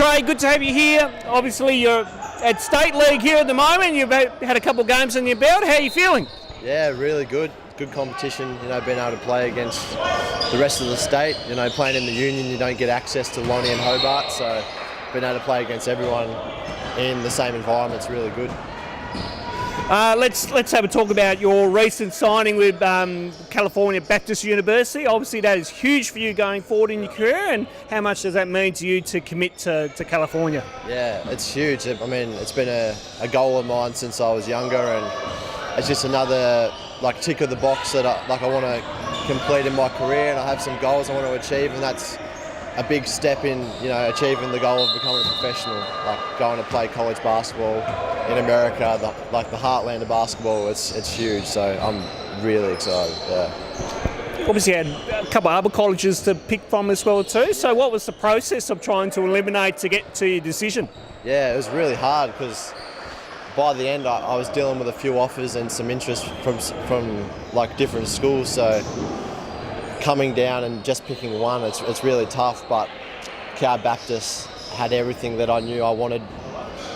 Trey, good to have you here. Obviously, you're at State League here at the moment. You've had a couple of games on your belt. How are you feeling? Yeah, really good. Good competition, being able to play against the rest of the state. Playing in the union, you don't get access to Lonnie and Hobart, so being able to play against everyone in the same environment is really good. Let's have a talk about your recent signing with California Baptist University. Obviously, that is huge for you going forward in your career, and how much does that mean to you to commit to California? Yeah, it's huge. I mean, it's been a goal of mine since I was younger, and it's just another tick of the box that I want to complete in my career, and I have some goals I want to achieve, and that's a big step in achieving the goal of becoming a professional, going to play college basketball in America, the heartland of basketball. It's huge, so I'm really excited. Yeah. Obviously, you had a couple of other colleges to pick from as well too. So, what was the process of trying to eliminate to get to your decision? Yeah, it was really hard because by the end I was dealing with a few offers and some interest from different schools. So coming down and just picking one, it's really tough. But Cal Baptist had everything that I knew I wanted,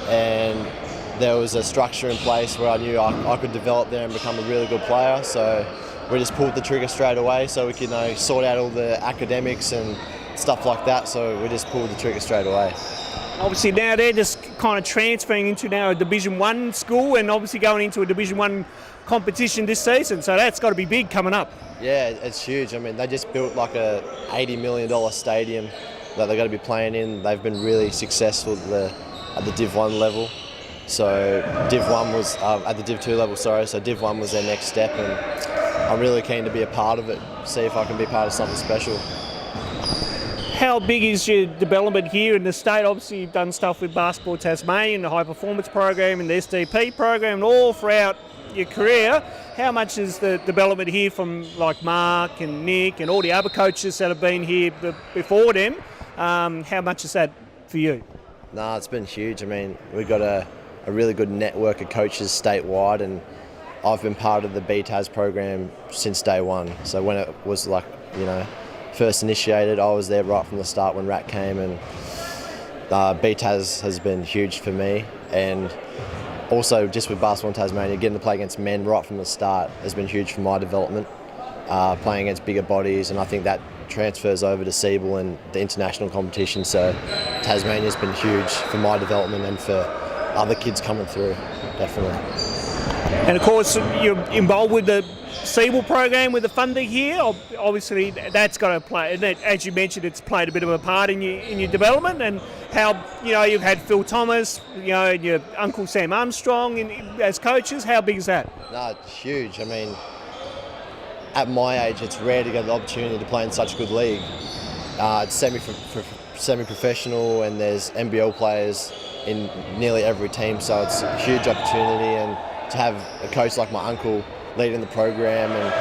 and there was a structure in place where I knew I could develop there and become a really good player. So we just pulled the trigger straight away so we could sort out all the academics and stuff like that. So we just pulled the trigger straight away. Obviously now they're just kind of transferring into now a Division 1 school and obviously going into a Division 1 competition this season. So that's got to be big coming up. Yeah, it's huge. I mean, they just built a $80 million stadium that they're going to be playing in. They've been really successful at the Div 1 level. So Div 1 was at the Div 2 level, sorry. So Div 1 was their next step, and I'm really keen to be a part of it, see if I can be part of something special. How big is your development here in the state? Obviously, you've done stuff with Basketball Tasmania and the high performance program and the SDP program, and all throughout your career. How much is the development here from Mark and Nick and all the other coaches that have been here before them? How much is that for you? No, it's been huge. I mean, we've got a really good network of coaches statewide, and I've been part of the BTAS program since day one. So when it was first initiated, I was there right from the start when RAT came, and BTAS has been huge for me. And also just with Basketball in Tasmania, getting to play against men right from the start has been huge for my development, playing against bigger bodies, and I think that transfers over to Siebel and the international competition. So Tasmania's been huge for my development and for other kids coming through, definitely. And of course, you're involved with the Siebel program with the funder here. Obviously, that's got to play. And as you mentioned, it's played a bit of a part in your development. And how you've had Phil Thomas, and your uncle Sam Armstrong as coaches. How big is that? No, it's huge. I mean, at my age, it's rare to get the opportunity to play in such a good league. It's semi-professional, and there's NBL players in nearly every team. So it's a huge opportunity, and to have a coach like my uncle leading the program, and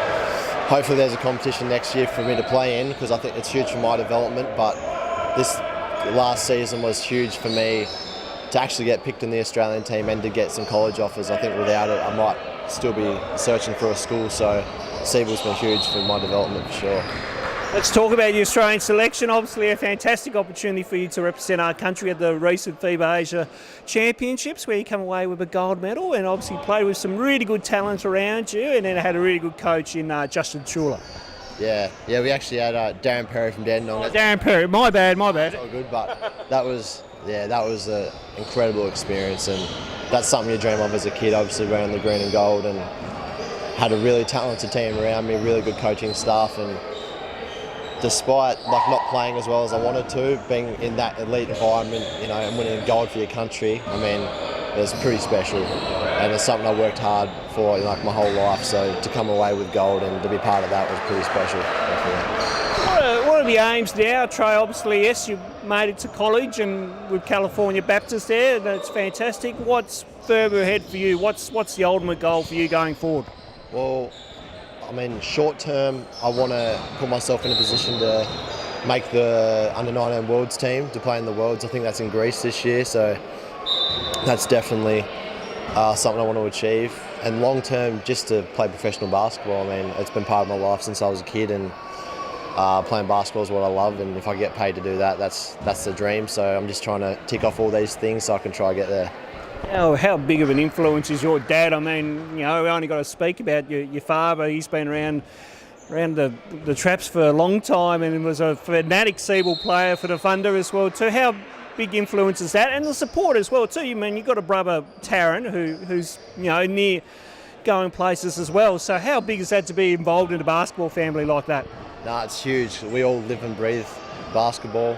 hopefully there's a competition next year for me to play in, because I think it's huge for my development. But this last season was huge for me to actually get picked in the Australian team and to get some college offers. I think without it I might still be searching for a school, so Siebel's been huge for my development for sure. Let's talk about your Australian selection. Obviously a fantastic opportunity for you to represent our country at the recent FIBA Asia Championships, where you come away with a gold medal, and obviously played with some really good talent around you, and then had a really good coach in Justin Chula. Yeah, we actually had Darren Perry from Dandenong. Darren Perry, my bad. It's all good, but that was an incredible experience, and that's something you dream of as a kid, obviously wearing the green and gold, and had a really talented team around me, really good coaching staff, and despite not playing as well as I wanted to, being in that elite environment, and winning gold for your country, I mean, it was pretty special, and it's something I worked hard for my whole life. So to come away with gold and to be part of that was pretty special, definitely. What are the aims now, Trey? Obviously, yes, you made it to college, and with California Baptist there, that's fantastic. What's further ahead for you? What's the ultimate goal for you going forward? Well, I mean, short term, I want to put myself in a position to make the under-19 Worlds team, to play in the Worlds. I think that's in Greece this year, so that's definitely something I want to achieve. And long term, just to play professional basketball. I mean, it's been part of my life since I was a kid, and Playing basketball is what I love, and if I get paid to do that, that's the dream. So I'm just trying to tick off all these things so I can try to get there. How big of an influence is your dad? I mean, we only got to speak about your father. He's been around the traps for a long time and was a fanatic Seabull player for the Thunder as well too. How big influence is that? And the support as well too. I mean, you've got a brother, Taryn, who's near going places as well. So how big is that to be involved in a basketball family like that? No, it's huge. We all live and breathe basketball,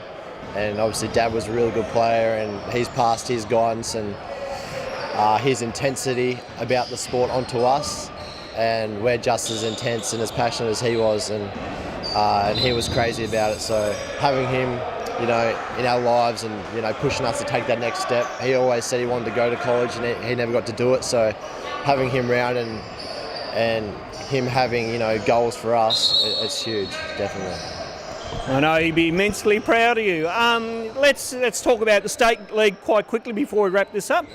and obviously Dad was a really good player, and he's passed his guidance and his intensity about the sport onto us, and we're just as intense and as passionate as he was, and he was crazy about it. So having him, in our lives and pushing us to take that next step. He always said he wanted to go to college, and he never got to do it. So having him round and him having goals for us, it's huge, definitely. I know he'd be immensely proud of you. Let's talk about the state league quite quickly before we wrap this up.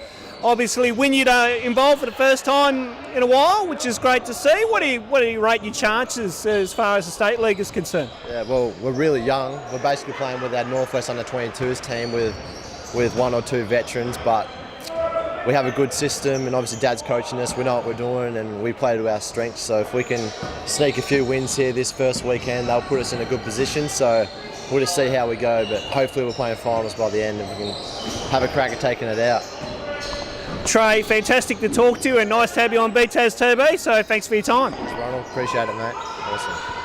Obviously, Wynyard are involved for the first time in a while, which is great to see. What do you rate your chances as far as the state league is concerned? Yeah, well, we're really young. We're basically playing with our Northwest Under-22s team with one or two veterans, but we have a good system, and obviously Dad's coaching us. We know what we're doing, and we play to our strengths. So if we can sneak a few wins here this first weekend, they'll put us in a good position. So we'll just see how we go, but hopefully we're playing finals by the end and we can have a crack at taking it out. Trey, fantastic to talk to you and nice to have you on BTAS TV, so thanks for your time. Thanks, Ronald. Appreciate it, mate. Awesome.